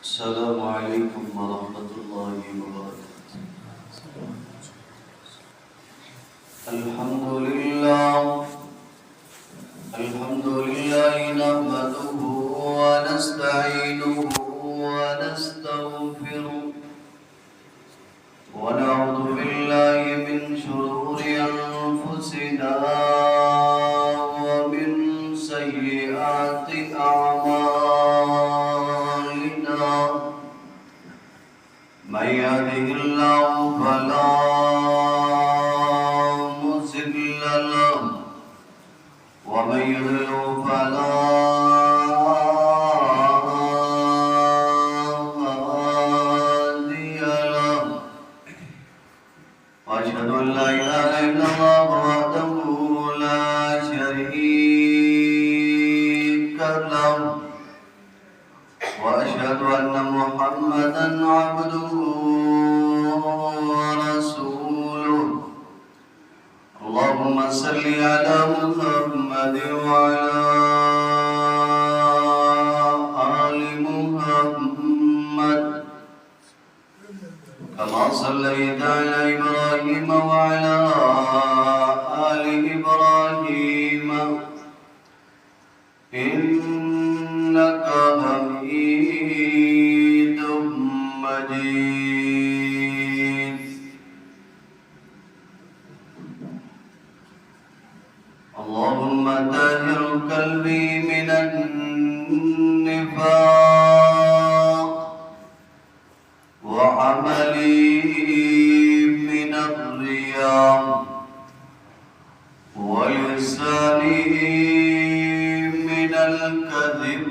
السلام عليكم ورحمة الله وبركاته. الحمد لله نحمده ونستعينه ونستغفره ونعوذ بالله من شرور أنفسنا ومن سيئات أعمالنا. من يهده الله فلا مضل له ومن يضلل فلا هادي له. وأشهد أن لا إله إلا الله وحده لا شريك له وأشهد أن محمدا عبده ورسوله. اللهم صل على محمد وعلى آل محمد كما صليت على إبراهيم وعلى آل إبراهيم إنك حميد مجيد. اللهم طهر قلبي من النفاق وعملي من الرياء ولساني من الكذب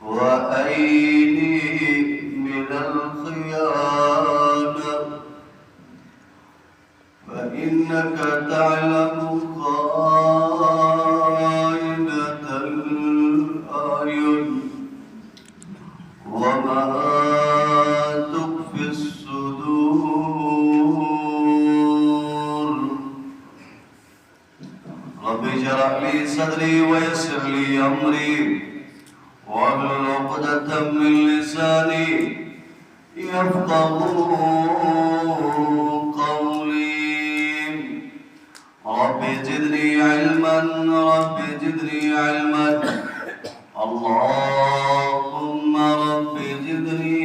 وأيدي من الخيانة، فإنك تعلم خائنة الأعين وما تخفي الصدور. رب اشرح لي صدري ويسر لي أمري واحلل عقدة من لساني يفقهوا قولي. رب زدني علما اللهم رب زدني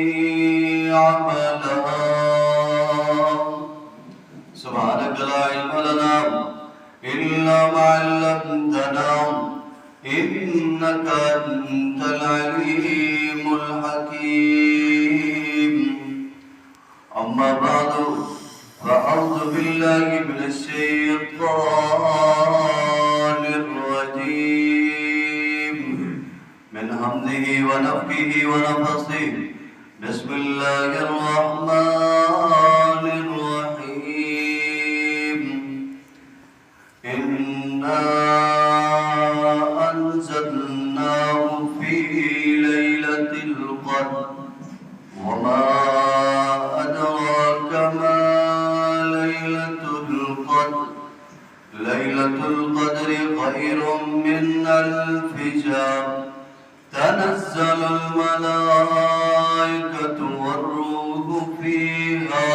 عملا. سبحانك لا علم لنا إلا ما علمتنا إنك أنت العليم الحكيم. أما بعد فأعوذ بالله من الشيطان الرجيم من همزه ونفخه ونفثه. بسم الله الرحمن الرحيم. إنا أنزلناه في ليلة القدر وما أدراك ما ليلة القدر. ليلة القدر خير من ألف شهر. تنزل الملائكة والروح فيها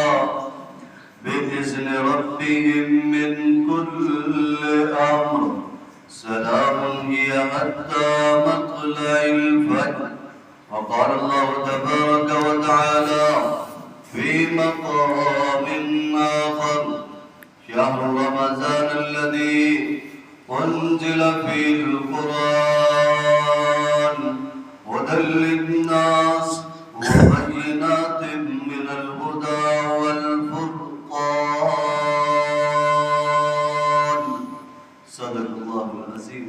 بإذن ربهم من كل أمر. سلام هي حتى مطلع الفجر. وقال الله تبارك وتعالى في مقام آخر: شهر رمضان الذي أنزل فيه القرآن هدى للناس وبينات من الهدى والفرقان. صدق الله العظيم.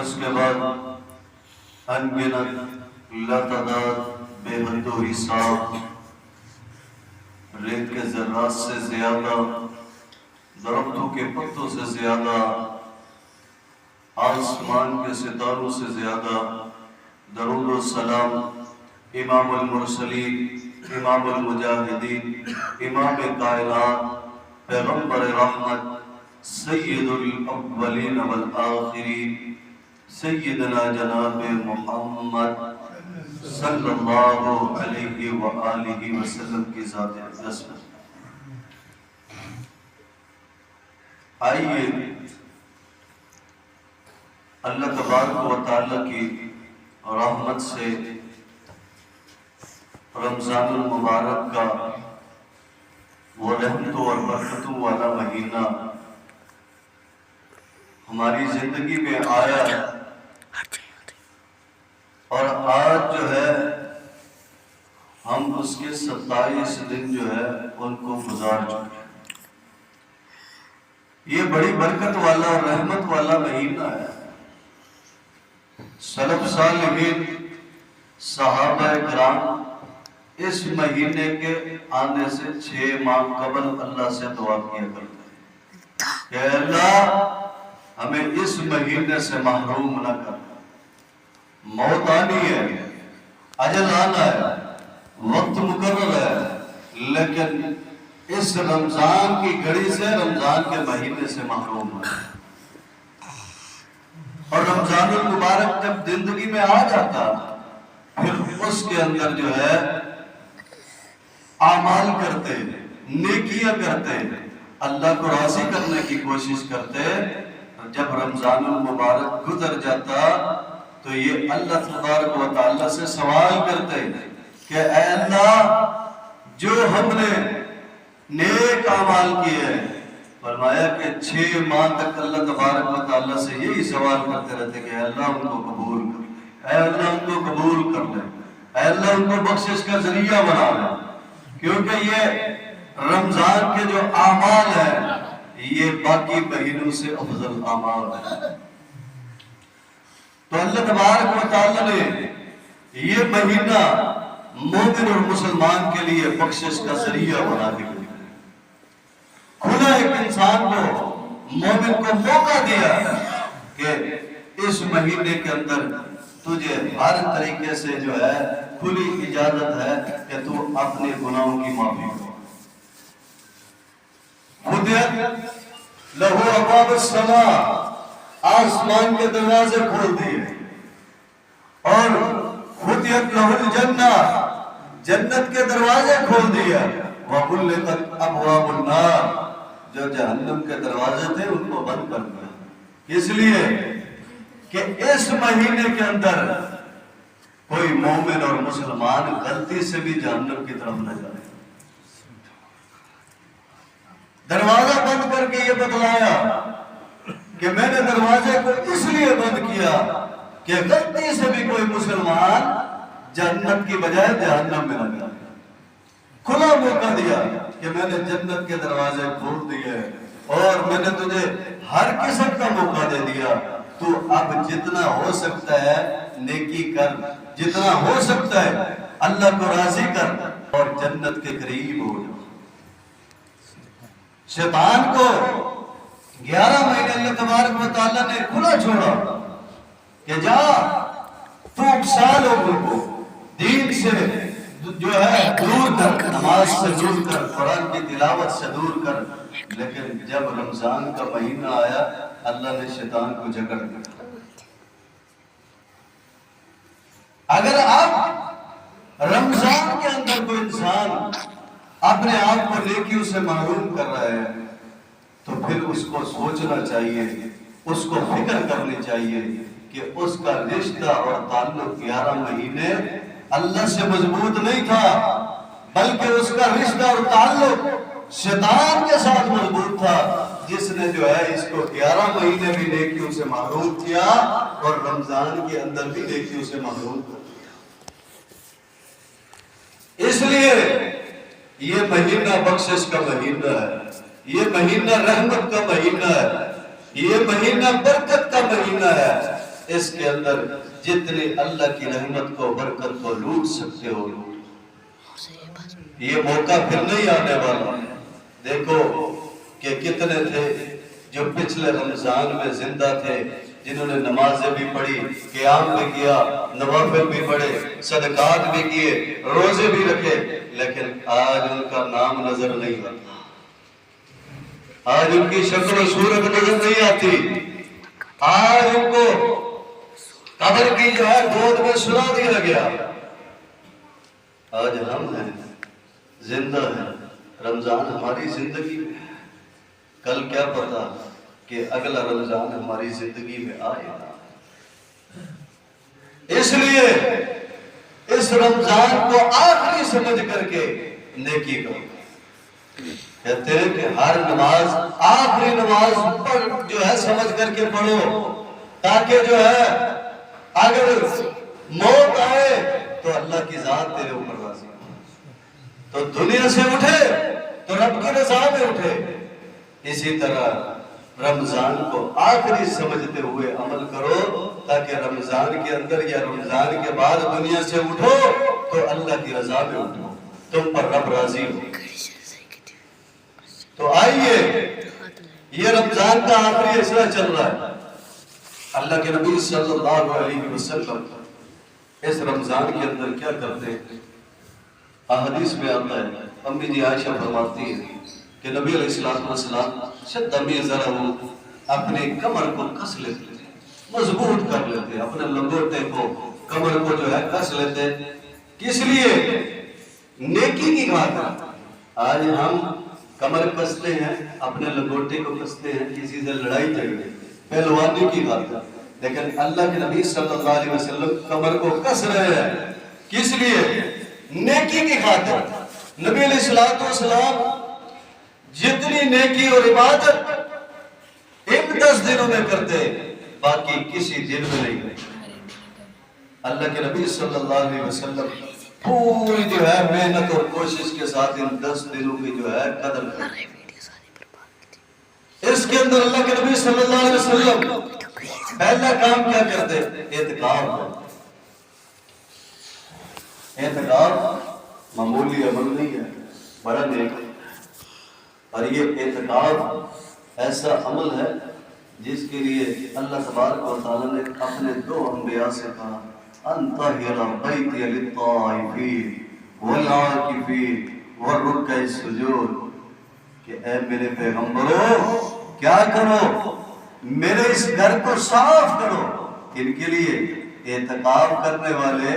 اس کے بعد انگنت لاتعداد بے حد و حساب ریت کے ذرات سے زیادہ، درختوں کے پتوں سے زیادہ، آسمان کے ستاروں سے زیادہ درود و سلام امام المرسلین، امام المجاہدین، امام کائنات، پیغمبر رحمت، سید الاولین والآخرین، سیدنا جناب محمد صلی اللہ علیہ وآلہ وسلم کی ذات اقدس میں۔ آئیے اللہ تبارک و تعالیٰ کی رحمت سے رمضان المبارک کا وہ رحمتوں اور برکتوں والا مہینہ ہماری زندگی میں آیا ہے، اور آج جو ہے ہم اس کے 27 دن جو ہے ان کو گزار چکے ہیں۔ یہ بڑی برکت والا اور رحمت والا مہینہ ہے۔ سلف صالحین، صحابہ کرام اس مہینے کے آنے سے 6 ماہ قبل اللہ سے دعا کیا کرتے ہیں کہ اللہ ہمیں اس مہینے سے محروم نہ کر۔ موت آنی ہے، اجل آنا ہے، وقت مقرر ہے، لیکن اس رمضان کی گھڑی سے، رمضان کے مہینے سے محروم ہے۔ اور رمضان المبارک جب زندگی میں آ جاتا پھر اس کے اندر جو ہے اعمال کرتے، نیکیاں کرتے، اللہ کو راضی کرنے کی کوشش کرتے۔ جب رمضان المبارک گزر جاتا تو یہ اللہ تبارک و تعالیٰ سے سوال کرتے کہ اے اللہ جو ہم نے نیک اعمال کیے، فرمایا کہ 6 ماہ تک اللہ تبارک و تعالیٰ سے یہی سوال کرتے رہتے کہ اے اللہ ان کو قبول کر، اے اللہ ان کو قبول کر لے، اے اللہ ان کو بخشش کا ذریعہ بنا لے، کیونکہ یہ رمضان کے جو اعمال ہیں یہ باقی مہینوں سے افضل اعمال ہیں۔ تو اللہ تبارک و تعالیٰ نے یہ مہینہ مومن اور مسلمان کے لیے بخشش کا ذریعہ بنا کے کھلا ایک انسان کو، مومن کو موقع دیا کہ اس مہینے کے اندر تجھے ہر طریقے سے جو ہے کھلی اجازت ہے کہ تو اپنے گناہوں کی معافی کرو۔ فتحت لہو ابواب السماء، آسمان کے دروازے کھول دیے، اور فتحت لہو الجنہ، جنت کے دروازے کھول دیا، وغلقت ابواب النار، جو جہنم کے دروازے تھے ان کو بند کر دیا، اس لیے کہ اس مہینے کے اندر کوئی مومن اور مسلمان غلطی سے بھی جہنم کی طرف نہ جائے۔ دروازہ بند کر کے یہ بتلایا کہ میں نے دروازے کو اس لیے بند کیا کہ غلطی سے بھی کوئی مسلمان جنت کی بجائے جہنم میں نہ جائے۔ کھلا موقع دیا کہ میں نے جنت کے دروازے کھول دیے، اور میں نے تجھے ہر قسم کا موقع دے دیا، تو اب جتنا ہو سکتا ہے نیکی کر، جتنا ہو سکتا ہے اللہ کو راضی کر، اور جنت کے قریب ہو جا۔ شیطان کو 11 مہینے اللہ تبارک و تعالیٰ نے کھلا چھوڑا کہ جا تو اکسا لوگوں کو دین سے جو ہے دور کر، نماز سے دور کر، قرآن کی تلاوت سے دور کر، لیکن جب رمضان کا مہینہ آیا اللہ نے شیطان کو جکڑ دیا۔ اگر اب رمضان کے اندر کوئی انسان اپنے آپ کو نیکیوں سے محروم کر رہا ہے تو پھر اس کو سوچنا چاہیے، اس کو فکر کرنی چاہیے کہ اس کا رشتہ اور تعلق 11 مہینے اللہ سے مضبوط نہیں تھا، بلکہ اس کا رشتہ اور تعلق شیطان کے ساتھ مضبوط تھا، جس نے جو ہے اس کو 11 مہینے بھی نیکیوں سے محروم کیا اور رمضان کے اندر بھی نیکیوں سے محروم کر دیا۔ اس لیے یہ مہینہ بخشش کا مہینہ ہے، یہ مہینہ رحمت کا مہینہ ہے، یہ مہینہ برکت کا مہینہ ہے۔ اس کے اندر جتنی اللہ کی رحمت کو برکت کو لوٹ سکتے ہو یہ موقع پھر نہیں آنے والا. دیکھو کہ کتنے تھے جو پچھلے رمضان میں زندہ تھے، جنہوں نے نمازیں بھی پڑھی، قیام بھی کیا، نوافل بھی پڑھے، صدقات بھی کیے، روزے بھی رکھے، لیکن آج ان کا نام نظر نہیں آتا، آج ان کی شکل و صورت نظر نہیں آتی، آج ان کو قبر کی جو ہے گود میں سلا دیا گیا. آج ہم ہیں، زندہ ہیں، رمضان ہماری زندگی میں ہے. کل کیا پتا کہ اگلا رمضان ہماری زندگی میں آئے گا. اس لیے اس رمضان کو آخری سمجھ کر کے نیکی کرو. کہتے ہیں کہ ہر نماز آخری نماز پر جو ہے سمجھ کر کے پڑھو، تاکہ جو ہے اگر موت آئے تو اللہ کی ذات تیرے اوپر راضی ہو، تو دنیا سے اٹھے تو رب کی رضا میں اٹھے. اسی طرح رمضان کو آخری سمجھتے ہوئے عمل کرو، تاکہ رمضان کے اندر یا رمضان کے بعد دنیا سے اٹھو تو اللہ کی رضا میں اٹھو، تم پر رب راضی ہو. تو آئیے، یہ رمضان کا آخری حصہ چل رہا ہے. اللہ کے نبی صلی اللہ علیہ وسلم اس رمضان کے اندر کیا کرتے ہیں؟ احادیث میں آتا ہے، امی جی عائشہ فرماتی ہیں کہ نبی علیہ السلام شد میزرہ اپنے کمر کو کس لیتے تھے، مضبوط کر لیتے، اپنے لنگوٹے کو کمر کو جو ہے کس لیتے. کس لیے؟ نیکی کی خاطر. آج ہم کمر کستے ہیں، اپنے لنگوٹے کو کستے ہیں کسی سے لڑائی جھگڑے، پہلوانی کی خاطر. لیکن اللہ کے نبی صلی اللہ علیہ وسلم کمر کو کس رہے ہیں، کس لیے؟ نیکی کی خاطر. نبی علیہ السلام جتنی نیکی اور عبادت ان 10 دنوں میں کرتے، باقی کسی دن میں نہیں کرتے. اللہ کے نبی صلی اللہ علیہ وسلم پوری جو ہے محنت اور کوشش کے ساتھ ان 10 دنوں کی جو ہے قدر کرتے. اس کے اندر اللہ کے نبی صلی اللہ علیہ وسلم پہلا کام کیا کرتے؟ اعتکاف. اعتکاف معمولی عمل نہیں ہے، بڑا نیک ہے. اور یہ اعتکاف ایسا عمل ہے جس کے لیے اللہ تبارک و تعالیٰ نے اپنے 2 انبیاء سے کہا انطہر بیتی للطائفین والعاکفین والرکع السجود، کہ اے میرے پیغمبروں کیا کرو؟ میرے اس گھر کو صاف کرو. ان کے لیے اعتکاف کرنے والے،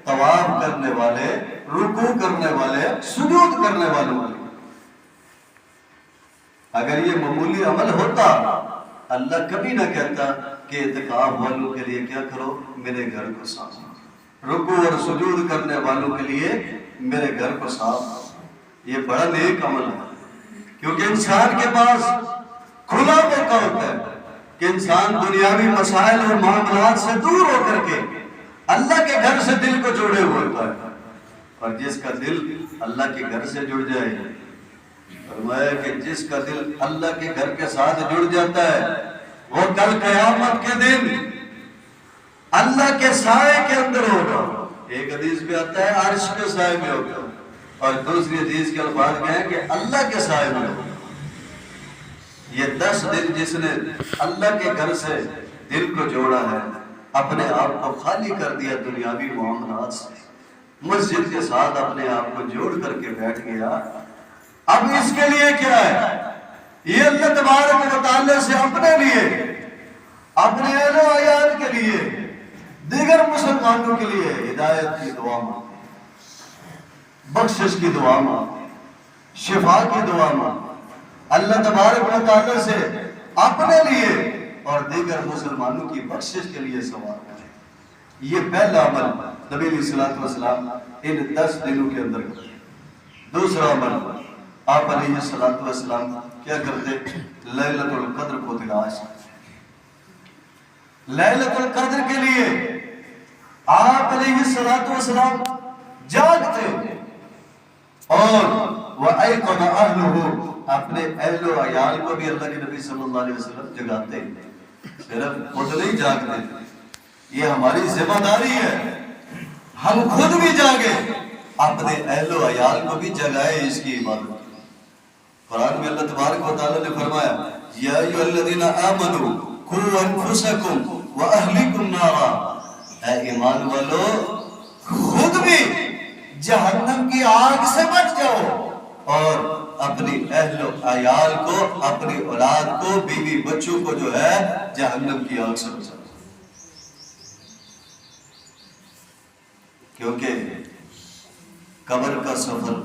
طواف کرنے والے، رکوع کرنے والے، سجود کرنے والوں کے. اگر یہ معمولی عمل ہوتا اللہ کبھی نہ کہتا کہ اعتکاف والوں کے لیے کیا کرو؟ میرے گھر کو صاف کرو. رکوع اور سجود کرنے والوں کے لیے میرے گھر کو صاف کرو. یہ بڑا نیک عمل ہے، کیونکہ انسان کے پاس کھلا موقع ہوتا ہے کہ انسان دنیاوی مسائل اور معاملات سے دور ہو کر کے اللہ کے گھر سے دل کو جوڑے ہوئے ہوتا ہے. اور جس کا دل اللہ کے گھر سے جڑ جائے، فرمایا کہ جس کا دل اللہ کے گھر کے ساتھ جڑ جاتا ہے وہ کل قیامت کے دن اللہ کے سائے کے اندر ہوگا. ایک حدیث میں آتا ہے عرش کے سائے میں ہوگا، اور دوسری حدیث کے الفاظ میں ہے کہ اللہ کے سائے میں ہوگا. یہ 10 دن جس نے اللہ کے گھر سے دل کو جوڑا ہے، اپنے آپ کو خالی کر دیا دنیاوی معاملات سے، مسجد کے ساتھ اپنے آپ کو جوڑ کر کے بیٹھ گیا. اب اس کے لیے کیا ہے؟ یہ اللہ تبارک و تعالیٰ سے اپنے لیے، اپنے اہل و عیال کے لیے، دیگر مسلمانوں کے لیے ہدایت کی دعا مانگتے، بخشش کی دعا مانگتے، شفا کی دعا مانگتے. اللہ تبارک و تعالیٰ سے اپنے لیے اور دیگر مسلمانوں کی بخشش کے لیے سوال کریں. یہ پہلا عمل نبی علیہ السلام ان 10 دنوں کے اندر کرتے. دوسرا عمل آپ علیہ السلام کیا کرتے؟ لیلۃ القدر کو تلاش کرتے. لیلۃ القدر کے لیے آپ علیہ السلام جاگتے اور وَأَيْقَظَ أَهْلُهُ اپنے اہل و عیال کو بھی اللہ کے نبی صلی اللہ علیہ وسلم جگاتے. صرف خود نہیں جاگتے یہ ہماری ذمہ داری ہے، ہم خود بھی جاگے، اپنے اہل و عیال کو بھی جگائے اس کی عبادت۔ قرآن میں اللہ تبارک و تعالیٰ نے فرمایا یا ایھا الذین آمنوا قوا انفسکم واہلکم نارا، اے ایمان والو خود بھی جہنم کی آگ سے بچ جاؤ اور اپنی اہل و عیال کو، اپنی اولاد کو، بیوی بچوں کو جو ہے جہنم کی آگ سے بچاؤ۔ کیونکہ قبر کا سفر،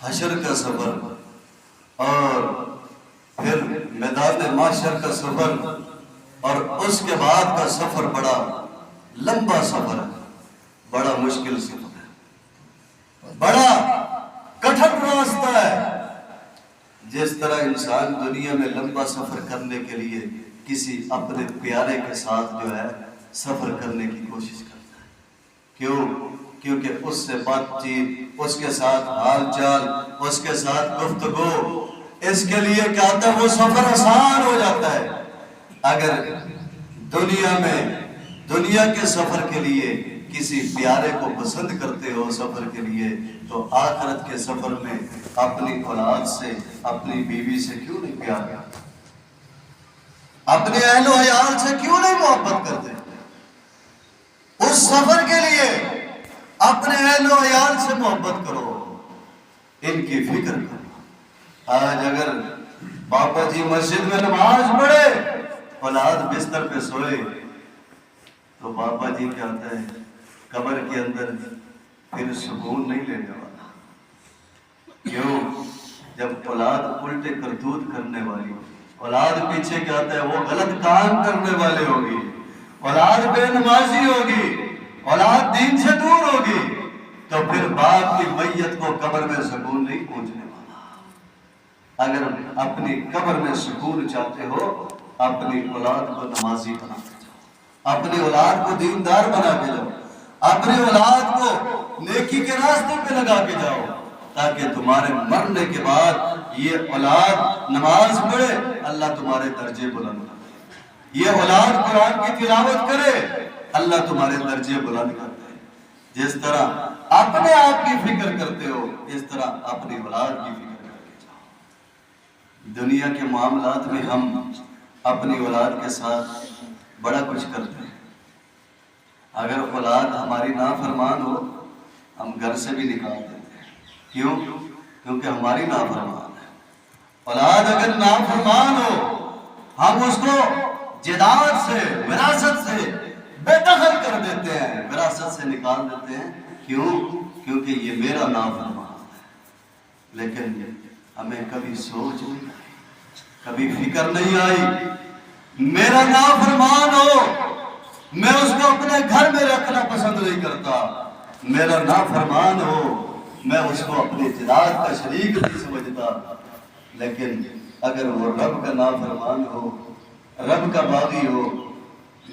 حشر کا سفر اور پھر میدان محشر کا سفر اور اس کے بعد کا سفر بڑا لمبا سفر ہے، بڑا مشکل سفر ہے، بڑا کٹھن راستہ ہے۔ جس طرح انسان دنیا میں لمبا سفر کرنے کے لیے کسی اپنے پیارے کے ساتھ جو ہے سفر کرنے کی کوشش کرتا ہے، کیوں؟ کیونکہ اس سے بات چیت، اس کے ساتھ حال چال، اس کے ساتھ گفتگو، اس کے لیے کیا ہوتا ہے وہ سفر آسان ہو جاتا ہے۔ اگر دنیا میں، دنیا کے سفر کے لیے کسی پیارے کو پسند کرتے ہو سفر کے لیے، تو آخرت کے سفر میں اپنی اولاد سے، اپنی بیوی سے کیوں نہیں پیار کرتے؟ اپنے اہل و عیال سے کیوں نہیں محبت کرتے؟ اس سفر کے لیے اپنے اہل و عیال سے محبت کرو، ان کی فکر کرو۔ آج اگر بابا جی مسجد میں نماز پڑھے، اولاد بستر پہ سوئے، تو بابا جی کیا ہوتا ہے قبر کے اندر پھر سکون نہیں لینے والا۔ کیوں؟ جب اولاد الٹے کرتوت کرنے والی، اولاد پیچھے کیا ہوتا ہے وہ غلط کام کرنے والے ہوگی، اولاد بے نمازی ہوگی، اولاد دین سے دور ہوگی، تو پھر باپ کی میت کو قبر میں سکون نہیں پہنچنے والا۔ اگر اپنی قبر میں سکون چاہتے ہو، اپنی اولاد کو نمازی بنا کے جاؤ، اپنی اولاد کو دیندار بنا کے جاؤ، اپنی اولاد کو نیکی کے راستے پہ لگا کے جاؤ، تاکہ تمہارے مرنے کے بعد یہ اولاد نماز پڑھے، اللہ تمہارے درجے بلند کرے، یہ اولاد قرآن کی تلاوت کرے، اللہ تمہارے درجے بلند کرتے ہیں۔ جس طرح اپنے آپ کی فکر کرتے ہو، اس طرح اپنی اولاد کی فکر کر کے جاؤ۔ دنیا کے معاملات میں ہم اپنی اولاد کے ساتھ بڑا کچھ کرتے ہیں۔ اگر اولاد ہماری نافرمان ہو، ہم گھر سے بھی نکال دیتے ہیں۔ کیوں؟ کیونکہ ہماری نافرمان ہے۔ اولاد اگر نافرمان ہو، ہم اس کو جائیداد سے، وراثت سے بے دخل کر دیتے ہیں، وراثت سے نکال دیتے ہیں۔ کیوں؟ کیونکہ یہ میرا نافرمان ہے۔ لیکن ہمیں کبھی سوچ نہیں آئی، کبھی فکر نہیں آئی، میرا نافرمان ہو، میں اس کو اپنے گھر میں رکھنا پسند نہیں کرتا، میرا نافرمان ہو، میں اس کو اپنی جائیداد کا شریک نہیں سمجھتا۔ لیکن اگر وہ رب کا نافرمان ہو، رب کا باغی ہو،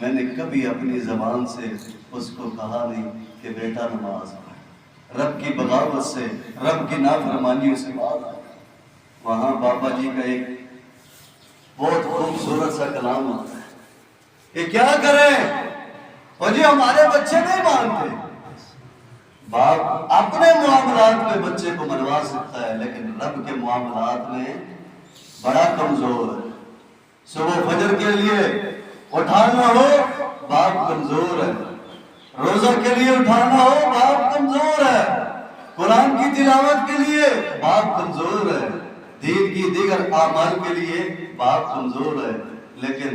میں نے کبھی اپنی زبان سے اس کو کہا نہیں کہ بیٹا نماز پڑھ، رب کی بغاوت سے، رب کی نافرمانیوں سے بات آئی۔ وہاں بابا جی کا ایک بہت خوبصورت سا کلام آتا ہے، یہ کیا کریں اور جی ہمارے بچے نہیں مانتے۔ باپ اپنے معاملات میں بچے کو منوا سکتا ہے، لیکن رب کے معاملات میں بڑا کمزور ہے۔ صبح فجر کے لیے اٹھانا ہو، باپ کمزور ہے، روزہ کے لیے اٹھانا ہو، باپ کمزور ہے، قرآن کی تلاوت کے لیے باپ کمزور ہے، دین کی دیگر اعمال کے لیے باپ کمزور ہے۔ لیکن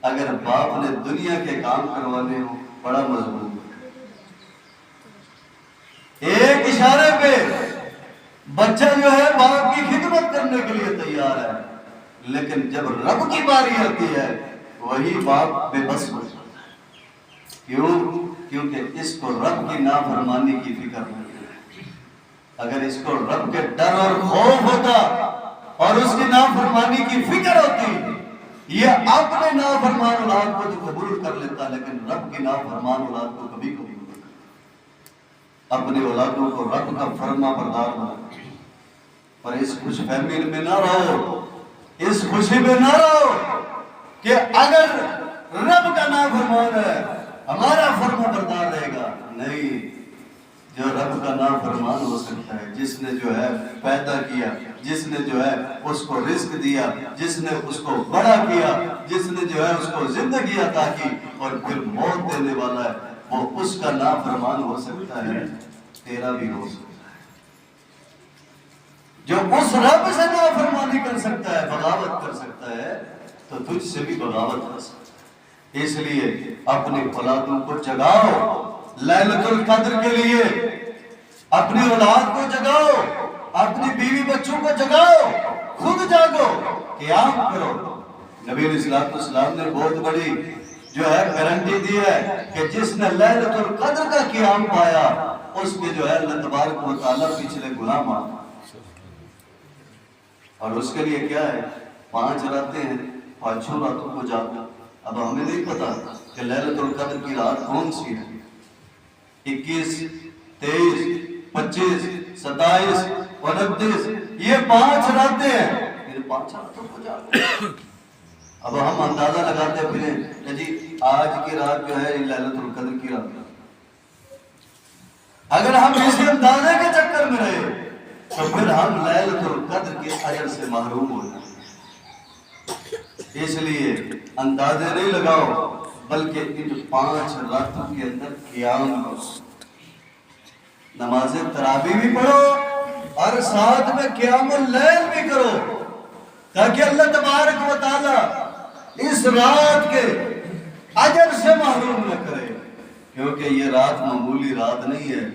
اگر باپ نے دنیا کے کام کروانے ہو، بڑا مضبوط ہے، ایک اشارے پہ بچہ جو ہے باپ کی خدمت کرنے کے لیے تیار ہے۔ لیکن جب رب کی باری آتی ہے، وہی باپ بے بس ہو جاتا ہے۔ کیوں؟ کیونکہ اس کو رب کی نافرمانی کی فکر نہیں ہے۔ اگر اس کو رب کے ڈر اور خوف ہوتا اور اس کی نافرمانی کی فکر ہوتی، یہ اپنے نافرمان اولاد کو تو قبول کر لیتا، لیکن رب کی نافرمان اولاد کو کبھی قبول نہیں کرتا۔ اپنی اولادوں کو رب کا فرما بردار بنا، پر اس خوش فہمی میں نہ رہو، اس خوشی میں نہ رہو کہ اگر رب کا نافرمان ہے، ہمارے رب کا نافرمان ہو سکتا ہے؟ جس نے جو ہے پیدا کیا، جس نے جو ہے اس کو رزق دیا، جس نے اس کو بڑا کیا، جس نے جو ہے اس کو زندگی عطا کی اور پھر موت دینے والا ہے، وہ اس کا نافرمان ہو سکتا ہے؟ تیرا بھی ہو سکتا ہے۔ جو اس رب سے نافرمانی کر سکتا ہے، بغاوت کر سکتا ہے، تو تجھ سے بھی بغاوت کر سکتا ہے۔ اس لیے اپنی اولادوں کو جگاؤ لیلۃ القدر کے لیے، اپنی اولاد کو جگاؤ، اپنی بیوی بچوں کو جگاؤ، خود جاگو، قیام کرو۔ نبی علیہ السلام نے بہت بڑی جو ہے گارنٹی دی ہے کہ جس نے لیلۃ القدر کا قیام پایا اس کے جو ہے اللہ تبارک و تعالیٰ پچھلے گناہ معاف۔ اور اس کے لیے کیا ہے؟ 5 راتیں ہیں، 5 راتوں کو جاگو۔ اب ہمیں نہیں پتا کہ لیلۃ القدر کی رات کون سی ہے، 21، 23، 25، 27 اور 29، یہ 5 راتیں ہیں، پھر 5 راتوں کو جاگو۔ اب ہم اندازہ لگاتے پھریں کہ جی آج کی رات جو ہے لیلۃ القدر کی رات ہے۔ اگر ہم اسی اندازے کے چکر میں رہے تو پھر ہم لیلۃ القدر کے اجر سے محروم ہو جائیں۔ اس لیے اندازے نہیں لگاؤ، بلکہ ان 5 راتوں کے اندر قیام کرو، نماز تراویح بھی پڑھو اور ساتھ میں قیام اللیل بھی کرو، تاکہ اللہ تبارک و تعالی اس رات کے اجر سے محروم نہ کرے، کیونکہ یہ رات معمولی رات نہیں ہے۔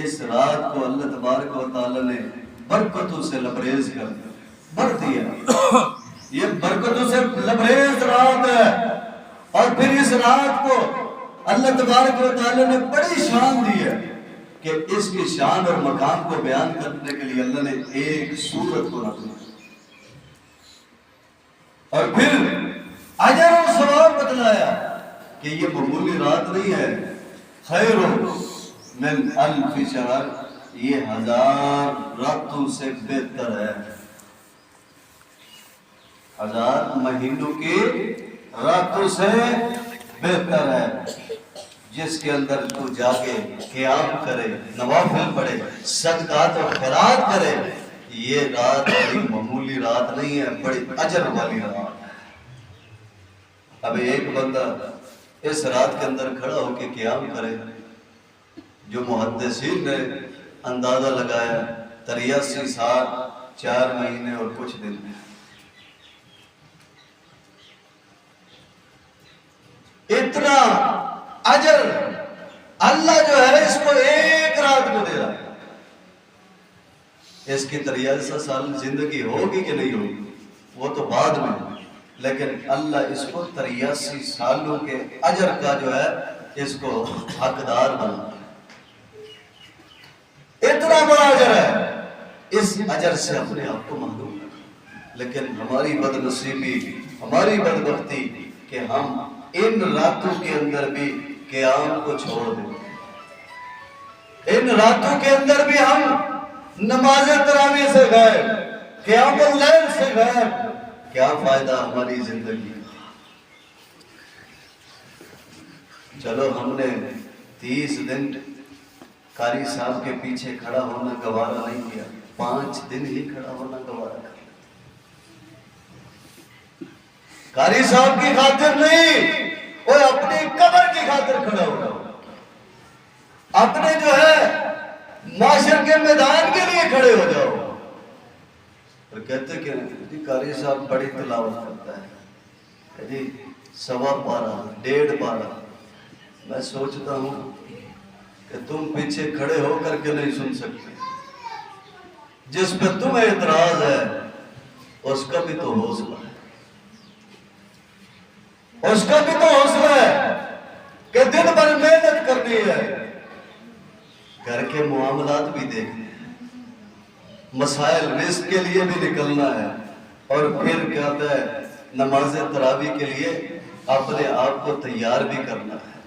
اس رات کو اللہ تبارک و تعالی نے برکتوں سے لبریز کر بھر دیا۔ یہ برکتوں سے لبریز رات ہے، اور پھر اس رات کو اللہ تبارک و تعالی نے بڑی شان دی ہے کہ اس کی شان اور مقام کو بیان کرنے کے لیے اللہ نے ایک سورت کو نازل کیا، اور پھر اجر و ثواب بتلایا کہ یہ معمولی رات نہیں ہے۔ خیر من 1000 شہر، یہ 1000 راتوں سے بہتر ہے، 1000 مہینوں کی راتوں سے بہتر ہے، جس کے اندر تو جاگے، قیام کرے، نوافل پڑھے، صدقات و خیرات کرے۔ یہ رات بڑی معمولی رات نہیں ہے، بڑی اجر والی رات ہے۔ اب ایک بندہ اس رات کے اندر کھڑا ہو کے قیام کرے، جو محدثین نے اندازہ لگایا 83 سال 4 مہینے اور کچھ دن، اتنا اجر اللہ جو ہے اس کو ایک رات میں دے رہا ہے۔ اس کی 83 سال زندگی ہوگی کہ نہیں ہوگی وہ تو بعد میں، لیکن اللہ اس کو 83 سالوں کے اجر کا جو ہے اس کو حقدار بنا۔ اتنا بڑا اجر ہے، اس اجر سے اپنے آپ کو محروم ہے۔ لیکن ہماری بد نصیبی، ہماری بدبختی کہ ہم ان راتوں کے اندر بھی قیام کو چھوڑ دیں، ان راتوں کے اندر بھی ہم نماز تراویح سے غائب، قیام اللیل سے غائب۔ کیا فائدہ ہماری زندگی؟ چلو ہم نے 30 دن قاری صاحب کے پیچھے کھڑا ہونا گوارا نہیں کیا، 5 دن ہی کھڑا ہونا گوارا کیا۔ قاری صاحب کی خاطر نہیں، وہ اپنی قبر کی خاطر کھڑا ہو رہا، اپنے جو ہے معاشر کے میدان کے لیے کھڑے ہو جاؤ۔ اور کہتے کہ جی قاری صاحب بڑی تلاوت کرتا ہے، جی 1.25 پارہ 1.5 پارہ۔ میں سوچتا ہوں کہ تم پیچھے کھڑے ہو کر کے نہیں سن سکتے، جس پہ تمہیں اعتراض ہے اس کا بھی تو حوصلہ ہے، اس کا بھی تو حوصلہ ہے کہ دن بھر محنت کرنی ہے، گھر کے معاملات بھی دیکھنے ہیں، مسائل رزق کے لیے بھی نکلنا ہے، اور پھر کہتا ہے نماز تراویح کے لیے اپنے آپ کو تیار بھی کرنا ہے،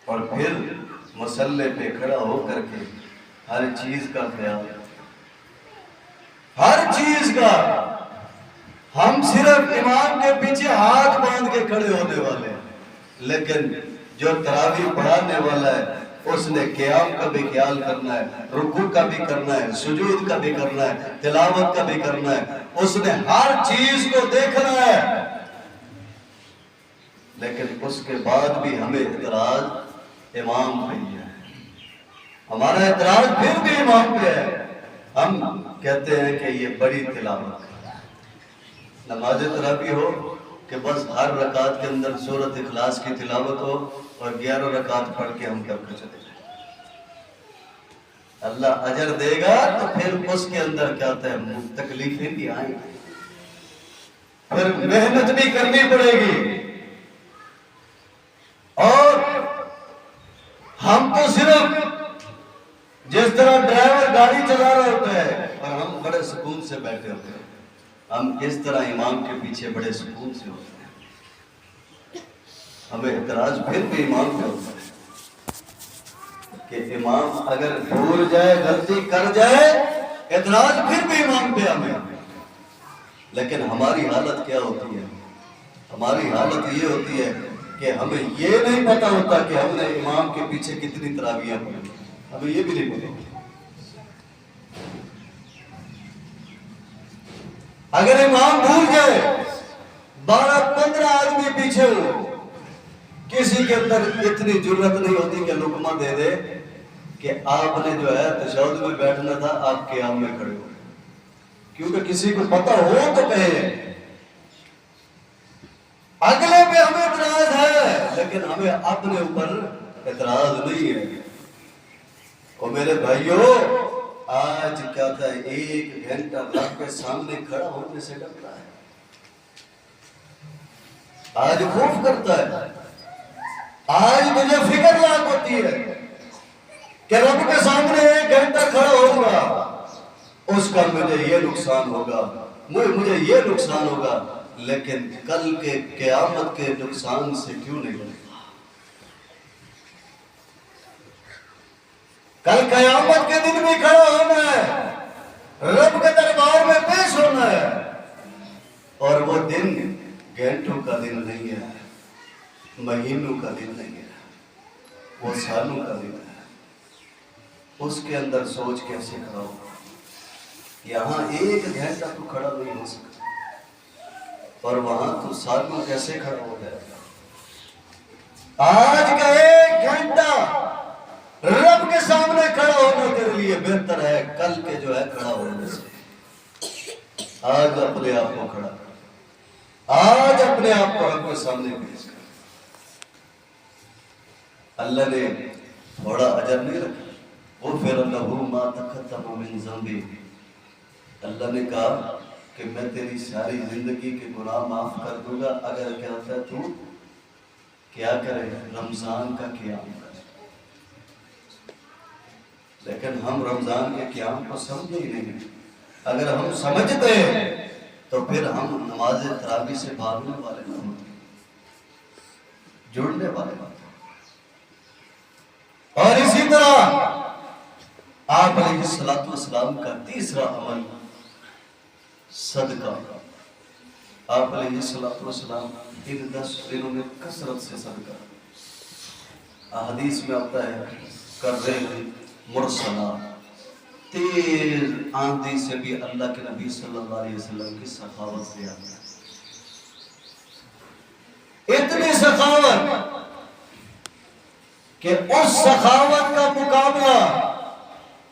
اور پھر مصلے پہ کھڑا ہو کر کے ہر چیز کا خیال، ہر چیز کا۔ ہم صرف امام کے پیچھے ہاتھ باندھ کے کھڑے ہونے والے ہیں، لیکن جو تراویح پڑھانے والا ہے اس نے قیام کا بھی خیال کرنا ہے، رکوع کا بھی کرنا ہے، سجود کا بھی کرنا ہے، تلاوت کا بھی کرنا ہے، اس نے ہر چیز کو دیکھنا ہے۔ لیکن اس کے بعد بھی ہمیں اعتراض امام پہ ہی ہے، ہمارا اعتراض پھر بھی امام پہ ہے۔ ہم کہتے ہیں کہ یہ بڑی تلاوت ہے، نماز تراویح ہو کہ بس ہر رکعت کے اندر سورۃ اخلاص کی تلاوت ہو اور 11 رکعت پڑھ کے ہم کر کے چلے جائیں۔ اللہ اجر دے گا تو پھر اس کے اندر کیا ہوتا ہے، تکلیفیں بھی آئیں گی، پھر محنت بھی کرنی پڑے گی۔ اور ہم تو صرف جس طرح ڈرائیور گاڑی چلا رہا ہوتا ہے اور ہم بڑے سکون سے بیٹھے ہوتے ہیں، ہم اس طرح امام کے پیچھے بڑے سکون سے ہوتے ہیں۔ ہمیں اعتراض پھر بھی امام پہ ہوتا ہے کہ امام اگر بھول جائے، غلطی کر جائے، اعتراض پھر بھی امام پہ ہمیں۔ لیکن ہماری حالت کیا ہوتی ہے؟ ہماری حالت یہ ہوتی ہے کہ ہمیں یہ نہیں پتا ہوتا کہ ہم نے امام کے پیچھے کتنی تراویحیں پڑھی، ہمیں یہ بھی نہیں پتا۔ اگر امام بھول جائے، 12-15 آدمی پیچھے ہو، کسی کے اندر اتنی جرت نہیں ہوتی کہ لقمہ دے دے کہ آپ نے جو ہے تشہد میں بیٹھنا تھا، آپ قیام میں کھڑے ہو، کیونکہ کسی کو پتا ہو تو کہے۔ اگلے پہ ہمیں اعتراض ہے لیکن ہمیں اپنے اوپر اعتراض نہیں ہے۔ اور میرے بھائیوں، آج کیا تھا، 1 گھنٹہ رب کے سامنے کھڑا ہونے سے ڈرتا ہے، آج خوف کرتا ہے، آج مجھے فکر لاحق ہوتی ہے کہ رب کے سامنے 1 گھنٹہ کھڑا ہوگا، اس کا مجھے یہ نقصان ہوگا، مجھے یہ نقصان ہوگا، لیکن کل کے قیامت کے نقصان سے کیوں نہیں ہوگا؟ کل قیامت کے دن بھی کھڑا ہونا ہے، رب کے دربار میں پیش ہونا ہے، اور وہ دن گھنٹوں کا دن نہیں ہے، مہینوں کا دن نہیں ہے، وہ سالوں کا دن ہے۔ اس کے اندر سوچ کیسے کھڑا ہوگا؟ یہاں 1 گھنٹہ تو کھڑا نہیں ہو سکتا، اور وہاں تو سالوں کیسے کھڑا ہو جائے گا؟ آج کا 1 گھنٹہ رب کے سامنے کھڑا ہونا تیرے لیے بہتر ہے کل کے جو ہے کھڑا ہونے سے۔ آج اپنے آپ کو کھڑا کر، آج اپنے آپ کو رب کے سامنے پیش کر۔ اللہ نے تھوڑا اجر نہیں رکھا، غفر لہ ما تقدم من ذنبہ، اللہ نے کہا کہ میں تیری ساری زندگی کے گناہ معاف کر دوں گا اگر کہتا ہے تو کیا کرے، رمضان کا قیام کرے۔ لیکن ہم رمضان کے قیام کو سمجھے ہی نہیں۔ اگر ہم سمجھتے تو پھر ہم نماز تراویح سے بھاگنے والے نہ ہوتے، جڑنے والے ہوتے۔ اور اسی طرح آپ علیہ الصلوۃ والسلام کا تیسرا عمل صدقہ۔ آپ علیہ الصلوۃ والسلام ان 10 دنوں میں کثرت سے صدقہ، احادیث میں آتا ہے کرے مرسلہ، تیز آندھی سے بھی اللہ کے نبی صلی اللہ علیہ وسلم کی سخاوت سے آتا ہے، اتنی سخاوت کہ اس سخاوت کا مقابلہ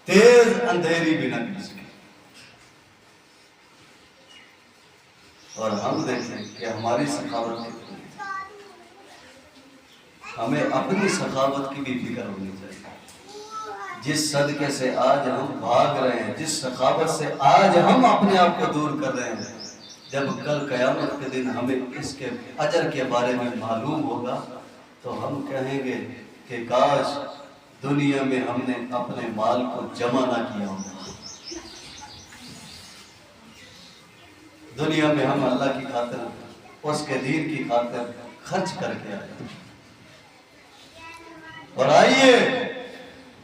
تیز اندھیری بھی نہ کر سکے۔ اور ہم دیکھیں کہ ہماری سخاوت کتنی ہے، ہمیں اپنی سخاوت کی بھی فکر ہونی چاہیے۔ جس صدقے سے آج ہم بھاگ رہے ہیں، جس سخاوت سے آج ہم اپنے آپ کو دور کر رہے ہیں، جب کل قیامت کے دن ہمیں اس کے اجر کے بارے میں معلوم ہوگا تو ہم کہیں گے کہ کاش دنیا میں ہم نے اپنے مال کو جمع نہ کیا ہوگا، دنیا میں ہم اللہ کی خاطر، اس کے دین کی خاطر خرچ کر کے آئے۔ اور آئیے،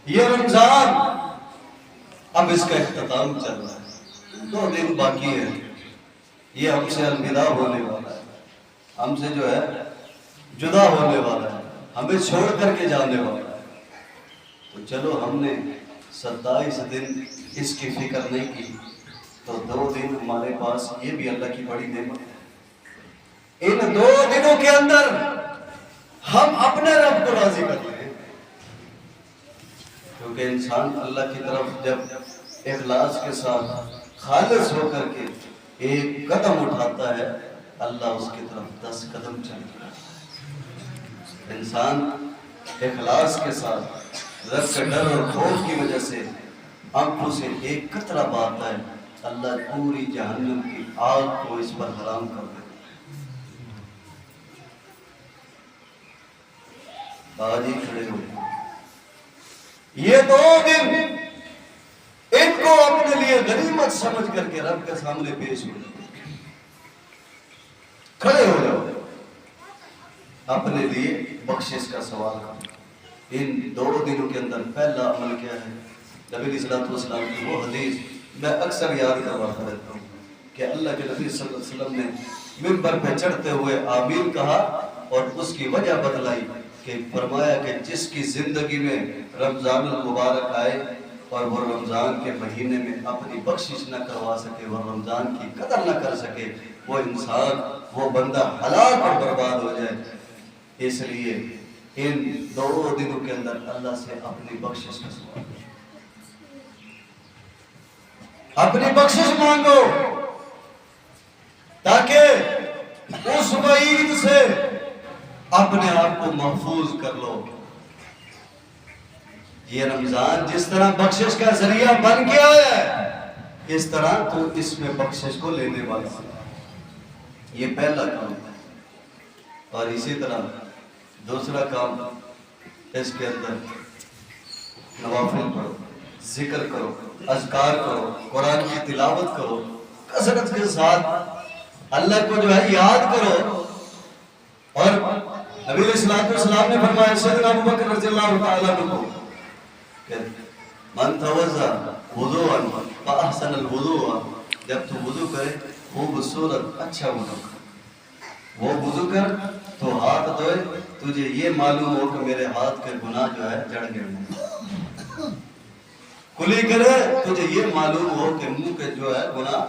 یہ رمضان اب اس کا اختتام چل رہا ہے، 2 دن باقی ہے، یہ ہم سے الوداع ہونے والا ہے، ہم سے جو ہے جدا ہونے والا ہے، ہمیں چھوڑ کر کے جانے والا ہے۔ تو چلو ہم نے 27 دن اس کی فکر نہیں کی، تو 2 دن ہمارے پاس، یہ بھی اللہ کی بڑی نعمت ہے۔ ان 2 دنوں کے اندر ہم اپنے رب کو راضی کر لیں، کیونکہ انسان اللہ کی طرف جب اخلاص کے ساتھ خالص ہو کر کے ایک قدم اٹھاتا ہے، اللہ اس کی طرف 10 قدم چلتا ہے۔ انسان اخلاص کے ساتھ رب کے ڈر اور خوف کی وجہ سے آنکھوں سے ایک قطرہ بہاتا ہے، اللہ پوری جہنم کی آگ کو اس پر حرام کر دیتا ہے۔ باجی کھڑے ہوئے، یہ 2 دن ان کو اپنے لیے غنیمت سمجھ کر کے رب کے سامنے پیش ہو جاؤ، کھڑے ہو جاؤ، اپنے لیے بخشش کا سوال کرو۔ ان 2 دنوں کے اندر پہلا عمل کیا ہے؟ نبی علیہ السلام کی وہ حدیث میں اکثر یاد کرواتا رہتا ہوں کہ اللہ کے نبی صلی اللہ علیہ وسلم نے منبر پہ چڑھتے ہوئے آمین کہا اور اس کی وجہ بتلائی کہ فرمایا کہ جس کی زندگی میں رمضان المبارک آئے اور وہ رمضان کے مہینے میں اپنی بخشش نہ کروا سکے، وہ رمضان کی قدر نہ کر سکے، وہ انسان، وہ بندہ ہلاک اور برباد ہو جائے۔ اس لیے ان 2 دنوں کے اندر اللہ سے اپنی بخشش کا سوال، اپنی بخشش مانگو، تاکہ اس وعید سے اپنے آپ کو محفوظ کر لو۔ یہ رمضان جس طرح بخشش کا ذریعہ بن کے آیا ہے، اس طرح تو اس میں بخشش کو لینے والا ہے۔ یہ پہلا کام ہے۔ اور اسی طرح دوسرا کام، اس کے اندر نوافل پڑھو، ذکر کرو، اذکار کرو، قرآن کی تلاوت کرو، کثرت کے ساتھ اللہ کو جو ہے یاد کرو۔ اور نبی علیہ السلام نے فرمایا، سیدنا ابو بکر رضی اللہ تعالیٰ عنہ کہ من توضا وضوءا فاحسن الوضوء، جب تو وضو کرے خوبصورت اچھا وضو کر، وہ وضو کر تو ہاتھ دھوئے، تجھے یہ معلوم ہو کہ میرے ہاتھ کے گناہ جو ہے جڑ گئے، کلی کرے تجھے یہ معلوم ہو کہ منہ کے جو ہے گناہ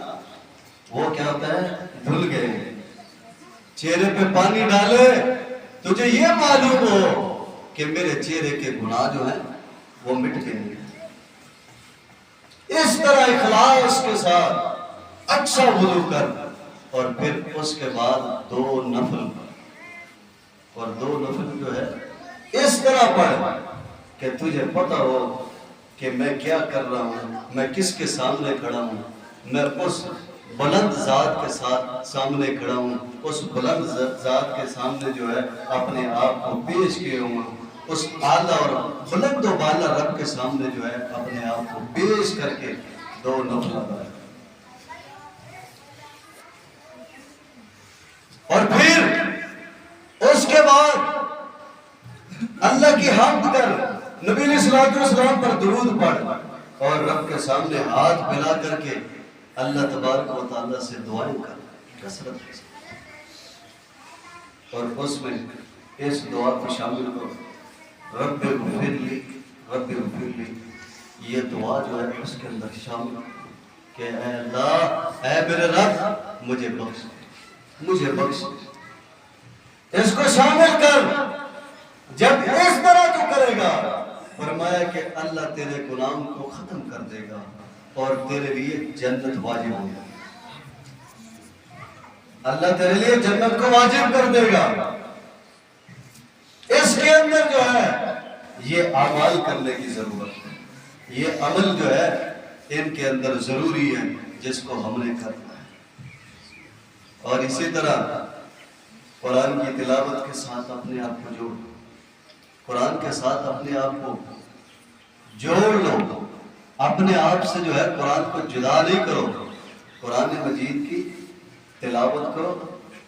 وہ کیا ہوتا ہے، دھل گئے، چہرے پہ پانی ڈالے تجھے یہ معلوم ہو کہ میرے چہرے کے گناہ جو ہیں وہ مٹ گئے۔ اس طرح اخلاص کے ساتھ اچھا وضو کر، اور پھر اس کے بعد 2 نفل، اور 2 نفل جو ہے اس طرح پڑھ کہ تجھے پتہ ہو کہ میں کیا کر رہا ہوں، میں کس کے سامنے کھڑا ہوں، میں اس بلند ذات کے سامنے کھڑا ہوں، اس بلند ذات کے سامنے جو ہے اپنے آپ کو پیش کیے ہوں، اس اعلیٰ اور بلند و بالا رب کے سامنے جو ہے اپنے آپ کو پیش کر کے 2 نفل ادا کریں۔ اور پھر اس کے بعد اللہ کی حمد کر، نبی علیہ السلام پر درود پڑھ، اور رب کے سامنے ہاتھ ملا کر کے اللہ تبارک و تعالیٰ سے دعائیں کر کثرت کے ساتھ، اور اس میں اس دعا کو شامل کرو، رب اغفر لی، رب اغفر لی۔ یہ دعا جو ہے اس کے اندر شامل کہ اے اللہ، اے میرے رب مجھے بخش، مجھے بخش، اس کو شامل کر۔ جب اس طرح تو کرے گا، فرمایا کہ اللہ تیرے گناہوں کو ختم کر دے گا اور تیرے لیے جنت واجب ہو جائے گا، اللہ تیرے لیے جنت کو واجب کر دے گا۔ اس کے اندر جو ہے یہ اعمال کرنے کی ضرورت ہے، یہ عمل جو ہے ان کے اندر ضروری ہے جس کو ہم نے کرنا ہے۔ اور اسی طرح قرآن کی تلاوت کے ساتھ اپنے آپ کو جوڑ، قرآن کے ساتھ اپنے آپ کو جوڑ لو، اپنے آپ سے جو ہے قرآن کو جدا نہیں کرو، قرآن مجید کی تلاوت کرو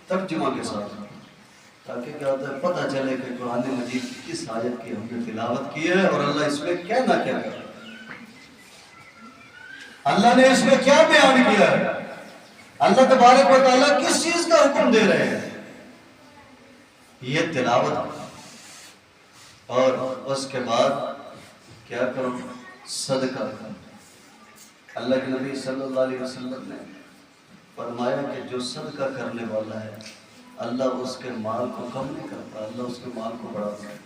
ترجمہ کے ساتھ، تاکہ کیا ہوتا ہے پتہ چلے کہ قرآن مجید کی کس آیت کی ہم نے تلاوت کی ہے اور اللہ اس میں کہنا کیا ہے، اللہ نے اس میں کیا بیان کیا ہے، اللہ تبارک و تعالیٰ کس چیز کا حکم دے رہے ہیں۔ یہ تلاوت، اور اس کے بعد کیا کرو؟ صدقہ کرو۔ اللہ کے نبی صلی اللہ علیہ وسلم نے فرمایا کہ جو صدقہ کرنے والا ہے اللہ اس کے مال کو کم نہیں کرتا، اللہ اس کے مال کو بڑھاتا ہے۔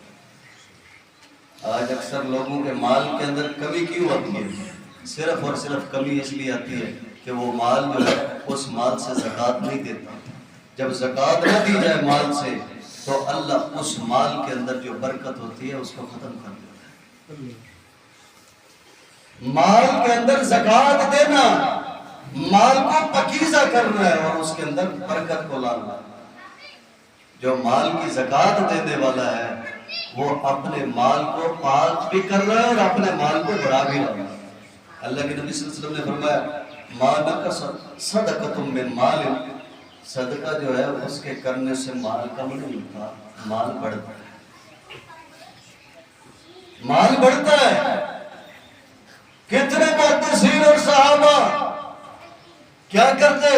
آج اکثر لوگوں کے مال کے اندر کمی کیوں آتی ہے؟ صرف اور صرف کمی اس لیے آتی ہے کہ وہ مال جو ہے اس مال سے زکوٰۃ نہیں دیتا۔ جب زکوٰۃ نہ دی جائے مال سے تو اللہ اس مال کے اندر جو برکت ہوتی ہے اس کو ختم کر دیتا ہے۔ مال کے اندر زکوٰۃ دینا مال کو پاکیزہ کرنا ہے اور اس کے اندر برکت کو لانا۔ جو مال کی زکوٰۃ دینے والا ہے وہ اپنے مال کو پاک بھی کر رہا ہے اور اپنے مال کو بڑھا بھی رہا ہے۔ اللہ کے نبی صلی اللہ علیہ وسلم نے فرمایا ما نقص صدقۃ من مال، صدقہ جو ہے اس کے کرنے سے مال کم نہیں ہوتا، مال بڑھتا ہے، مال بڑھتا ہے۔ کتنے محدثین اور صحابہ کیا کرتے؟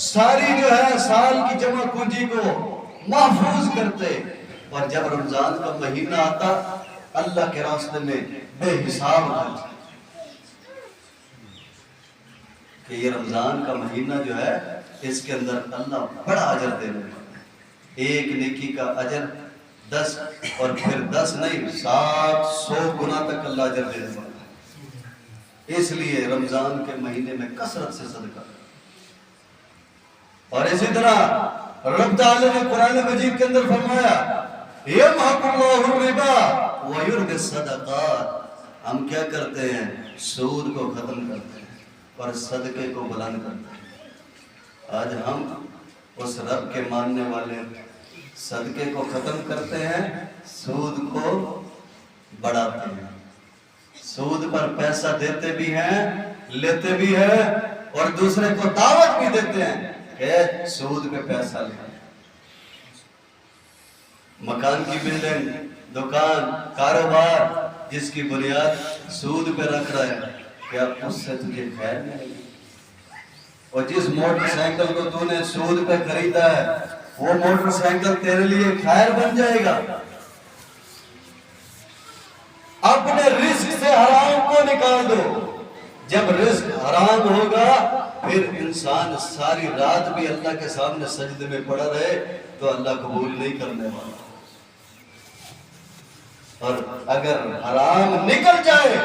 ساری جو ہے سال کی جمع پونجی کو محفوظ کرتے، اور جب رمضان کا مہینہ آتا اللہ کے راستے میں بے حساب خرچ، کہ یہ رمضان کا مہینہ جو ہے اس کے اندر اللہ بڑا اجر دینے والا ہے۔ ایک نیکی کا اجر 10 اور پھر 10 نہیں 700 گنا تک اللہ اجر دینے والا ہے۔ اس لیے رمضان کے مہینے میں کثرت سے صدقہ۔ اور اسی طرح رب تعالی نے قرآن مجید کے اندر فرمایا یمحق اللہ الربا ویربی الصدقات، ہم کیا کرتے ہیں؟ سود کو ختم کرتے ہیں اور صدقے کو بلند کرتے ہیں۔ آج ہم اس رب کے ماننے والے صدقے کو ختم کرتے ہیں، سود کو بڑھاتے ہیں، سود پر پیسہ دیتے بھی ہیں لیتے بھی ہیں اور دوسرے کو دعوت بھی دیتے ہیں کہ سود پہ پیسہ لیں۔ مکان کی بلڈنگ، دکان، کاروبار جس کی بنیاد سود پہ رکھ رہا ہے، کیا اس سے تجھے خیر نہیں؟ اور جس موٹر سائیکل کو تو نے سود پہ خریدا ہے وہ موٹر سائیکل تیرے لیے خیر بن جائے گا؟ اپنے رزق سے حرام کو نکال دو۔ جب رزق حرام ہوگا پھر انسان ساری رات بھی اللہ کے سامنے سجدے میں پڑا رہے تو اللہ قبول نہیں کرنے والا۔ اور اگر حرام نکل جائے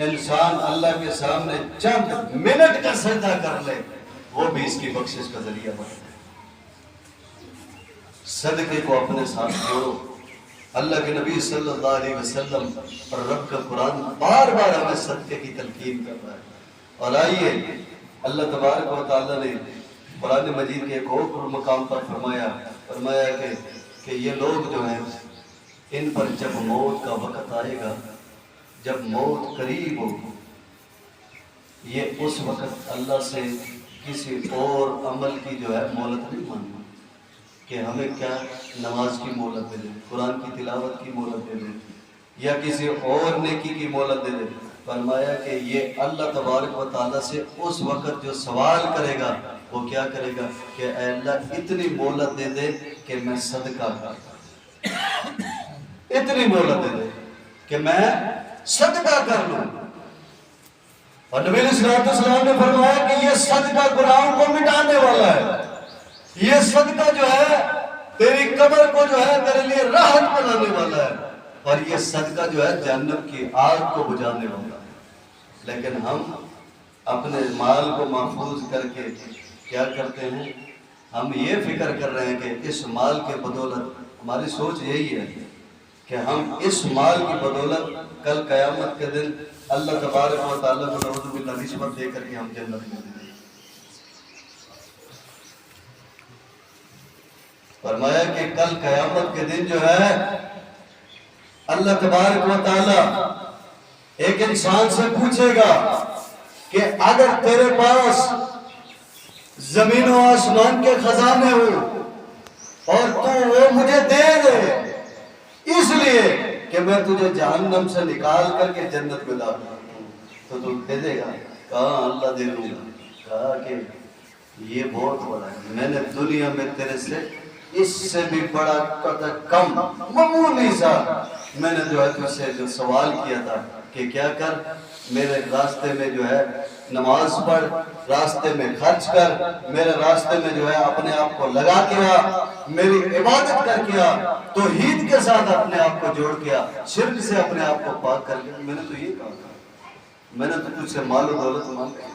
انسان اللہ کے سامنے چند منٹ کا سجدہ کر لے وہ بھی اس کی بخشش کا ذریعہ بنے۔ صدقے کو اپنے ساتھ جوڑو۔ اللہ کے نبی صلی اللہ علیہ وسلم اور رب کا قرآن بار بار ہمیں صدقے کی تلقین کر رہا ہے۔ اور آئیے اللہ تبارک و تعالیٰ نے قرآن مجید کے ایک اور مقام پر فرمایا کہ یہ لوگ جو ہیں ان پر جب موت کا وقت آئے گا، جب موت قریب ہو، یہ اس وقت اللہ سے کسی اور عمل کی جو ہے مہلت نہیں مانگا کہ ہمیں کیا نماز کی مہلت دے دے، قرآن کی تلاوت کی مہلت دے دے یا کسی اور نیکی کی مہلت دے دے۔ فرمایا کہ یہ اللہ تبارک و تعالیٰ سے اس وقت جو سوال کرے گا وہ کیا کرے گا کہ اے اللہ اتنی مہلت دے دے کہ میں صدقہ کر، اتنی مہلت دے دے کہ میں صدقہ کر لوں۔ اور نبی علیہ السلام نے فرمایا کہ یہ صدقہ گناہوں کو مٹانے والا ہے، یہ صدقہ جو ہے تیری قبر کو جو ہے تیرے لیے راحت بنانے والا ہے، اور یہ صدقہ جو ہے جہنم کی آگ کو بجھانے والا ہے۔ لیکن ہم اپنے مال کو محفوظ کر کے کیا کرتے ہیں؟ ہم یہ فکر کر رہے ہیں کہ اس مال کے بدولت، ہماری سوچ یہی ہے کہ ہم اس مال کی بدولت کل قیامت کے دن اللہ تبارک و تعالیٰ کو نعوذ باللہ نسبت دے کر کے ہم جنت میں دیں۔ فرمایا کہ کل قیامت کے دن جو ہے اللہ تبارک و تعالیٰ ایک انسان سے پوچھے گا کہ اگر تیرے پاس زمین و آسمان کے خزانے ہو اور تو وہ مجھے دے دے اس لیے کہ میں تجھے جہنم سے نکال کر کے جنت میں داخل کروں، تو تو دے دے گا؟ کہاں اللہ دے دوں گا؟ کہا کہ یہ بہت بڑا ہے، میں نے دنیا میں تیرے سے اس سے بھی بڑا کم معمولی سا میں نے جو ہے تجھ سے جو سوال کیا تھا کہ کیا کر، میرے راستے میں جو ہے نماز پڑھ، راستے میں خرچ کر، میرے راستے میں جو ہے اپنے آپ کو لگا کیا، میری عبادت کر کیا، توحید کے ساتھ اپنے آپ کو جوڑ کیا، شرک سے اپنے آپ کو پاک کر لیا۔ میں نے تو یہ کہا تھا، میں نے تو تجھ سے مال و دولت مانگا۔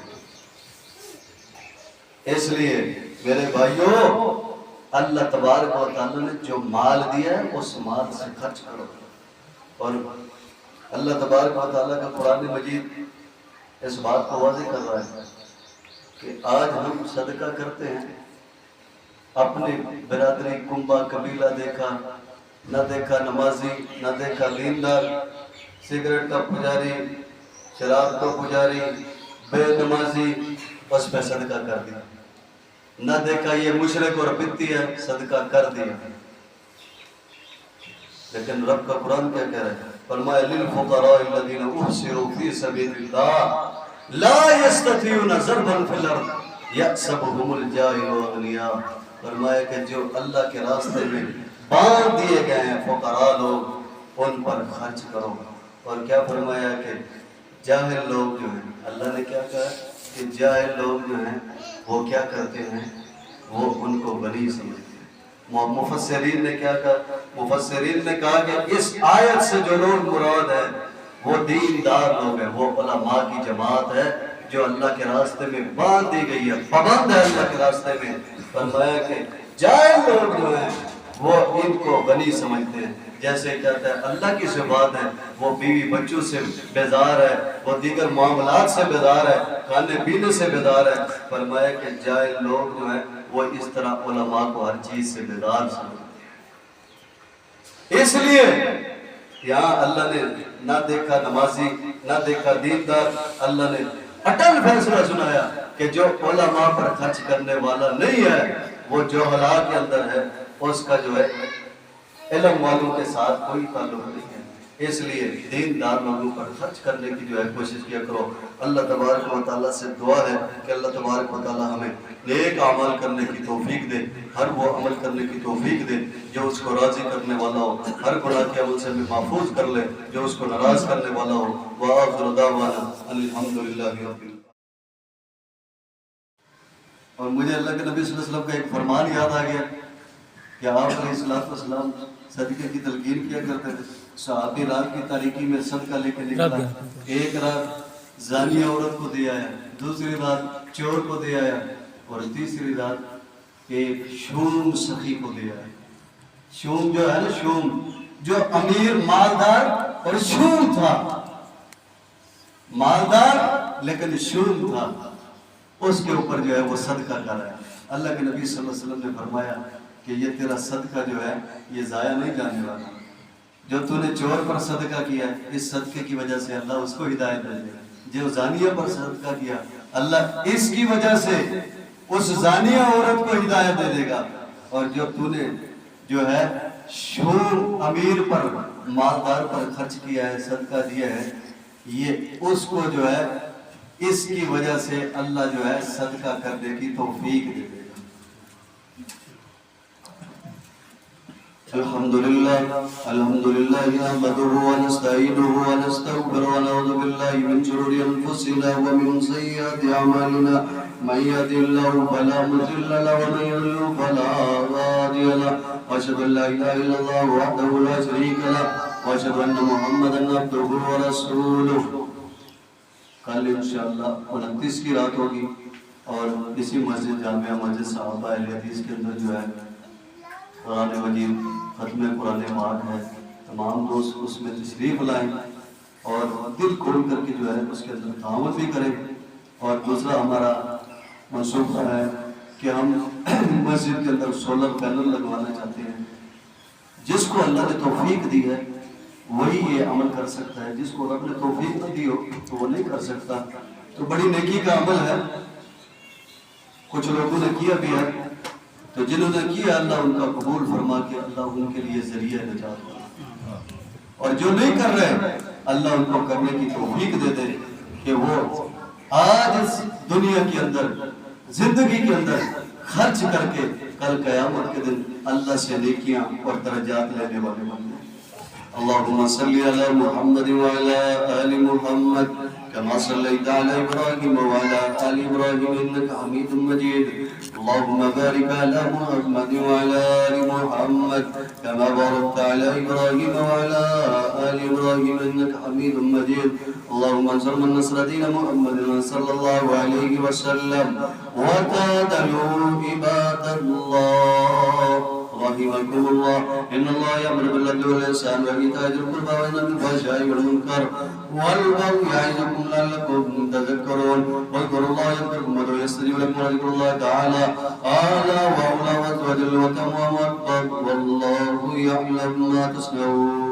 اس لیے میرے بھائیوں، اللہ تبارک و تعالیٰ نے جو مال دیا ہے اس مال سے خرچ کرو۔ اور اللہ تبارک و تعالیٰ کا قرآن مجید اس بات کو واضح کر رہا ہے کہ آج ہم صدقہ کرتے ہیں، اپنی برادری کنبہ قبیلہ دیکھا، نہ دیکھا نمازی، نہ دیکھا دیندار، سگریٹ کا پجاری، شراب کا پجاری، بے نمازی، اس پہ صدقہ کر دیا، نہ دیکھا یہ مشرک اور بدعتی ہے، صدقہ کر دیا۔ لیکن رب کا قرآن کیا کہہ رہا ہے؟ فرمایا للفقراء الذین احصروا فی سبیل اللہ لا یستطیعون ضربا فی الارض یحسبهم الجاہل اغنیاء۔ فرمایا کہ جو اللہ کے راستے میں باندھ دیے گئے ہیں فقراء لوگ، ان پر خرچ کرو۔ اور کیا فرمایا کہ جاہل لوگ جو ہیں، اللہ نے کیا کہا کہ جاہل لوگ جو ہیں وہ کیا کرتے ہیں، وہ ان کو غنی سمجھتے ہیں۔ مفسرین نے کیا کہا؟ مفسرین نے کہا کہ اس آیت سے جو لوگ مراد ہے وہ دیندار لوگ ہیں، وہ علماء کی جماعت ہے جو اللہ کے راستے میں باندھ دی گئی ہے، پابند ہے اللہ کے راستے میں۔ فرمایا کہ جاہل لوگ جو ہیں وہ ان کو غنی سمجھتے ہیں، جیسے کہتا ہے اللہ کی صفات ہے، وہ بیوی بچوں سے بیزار ہے، وہ دیگر معاملات سے بیزار ہے، کھانے پینے سے بیزار ہے۔ فرمایا کہ جاہل لوگ جو ہیں وہ اس طرح علماء کو ہر چیز سے بیدار سمجھتے ہیں۔ اس لیے یہاں اللہ نے نہ دیکھا نمازی، نہ دیکھا دیندار، اللہ نے اٹل فیصلہ سنایا کہ جو علماء پر خرچ کرنے والا نہیں ہے، وہ جو حلال کے اندر ہے، اس کا جو ہے علم والوں کے ساتھ کوئی تعلق نہیں ہے۔ اس لیے دیندار لوگوں پر خرچ کرنے کی جو ہے کوشش کیا کرو۔ اللہ تبارک و تعالیٰ سے دعا ہے کہ اللہ تبارک و تعالیٰ ہمیں نیک عمل کرنے کی توفیق دے، ہر وہ عمل کرنے کی توفیق دے جو اس کو راضی کرنے والا ہو، ہر گناہ کے عمل سے بھی محفوظ کر لے جو اس کو ناراض کرنے والا ہو۔ وآخر دعوانا الحمدللہ رب العالمین۔ اور مجھے اللہ کے نبی صلی اللہ علیہ وسلم کا ایک فرمان یاد آ گیا کہ آپ علیہ السلام صدقے کی تلقین کیا کرتے تھے۔ صحابی رات کی تاریکی میں صدقہ لے کے نکلا، ایک رات زانی عورت کو دے آیا، دوسری رات چور کو دے آیا، اور تیسری رات ایک شوم سخی کو دے آیا۔ شوم جو ہے نا، شوم جو امیر مالدار اور شوم تھا، مالدار لیکن شوم تھا، اس کے اوپر جو ہے وہ صدقہ کر رہا ہے۔ اللہ کے نبی صلی اللہ علیہ وسلم نے فرمایا کہ یہ تیرا صدقہ جو ہے یہ ضائع نہیں جانے والا، جو تو نے چور پر صدقہ کیا اس صدقے کی وجہ سے اللہ اس کو ہدایت دے دے گا، جو زانیہ پر صدقہ کیا اللہ اس کی وجہ سے اس زانیہ عورت کو ہدایت دے دے گا، اور جو تو نے جو ہے شور امیر پر مالدار پر خرچ کیا ہے، صدقہ دیا ہے، یہ اس کو جو ہے اس کی وجہ سے اللہ جو ہے صدقہ کرنے کی توفیق دے دے گا۔ الحمدللہ نحمده ونستعینه ونستغفره ونعوذ باللہ من شرور انفسنا ومن سیئات اعمالنا من يهده الله فلا مضل له ومن يضلل فلا هادي له واشهد ان لا اله الا الله وحده لا شريك له واشهد ان محمدا عبده ورسوله۔ کل انشاءاللہ 29 کی رات ہوگی اور اسی مسجد جامعہ مسجد صحابہ اہل حدیث کے اندر جو ہے قرآن مجید ختم قرآن پاک ہے۔ تمام دوست اس میں تشریف لائیں اور دل کھول کر کے جو ہے اس کے اندر تعاون بھی کریں۔ اور دوسرا ہمارا منصوبہ ہے کہ ہم مسجد کے اندر سولر پینل لگوانا چاہتے ہیں۔ جس کو اللہ نے توفیق دی ہے وہی یہ عمل کر سکتا ہے، جس کو رب نے توفیق نہ دی ہو تو وہ نہیں کر سکتا۔ تو بڑی نیکی کا عمل ہے، کچھ لوگوں نے کیا بھی ہے، تو جنہوں نے کیا اللہ ان کا قبول فرما کے اللہ ان کے لیے ذریعہ نجات بنا، اور جو نہیں کر رہے اللہ ان کو کرنے کی توفیق دے دے کہ وہ آج اس دنیا کے اندر زندگی کے اندر خرچ کر کے کل قیامت کے دن اللہ سے نیکیاں اور درجات لینے والے بن جائیں۔ اللهم صل على محمد وعلى آل محمد كما صليت على إبراهيم وعلى آل إبراهيم إنك حميد مجيد اللهم بارك على محمد وعلى آل محمد كما باركت على إبراهيم وعلى آل إبراهيم إنك حميد مجيد اللهم انصر من نصر دين محمد صلى الله عليه وسلم وتعالوا عباد الله رحمكم الله إن الله يأمر بالعدل والإحسان وإيتاء ذي القربى وينهى عن الفحشاء والمنكر والبغي يعظكم لعلكم تذكرون واذكروا الله يذكركم وادعوه يستجيب لكم وذكر الله تعالى أعلى وأولى وأزواج وتم وأكبر والله يعلم ما تصنعون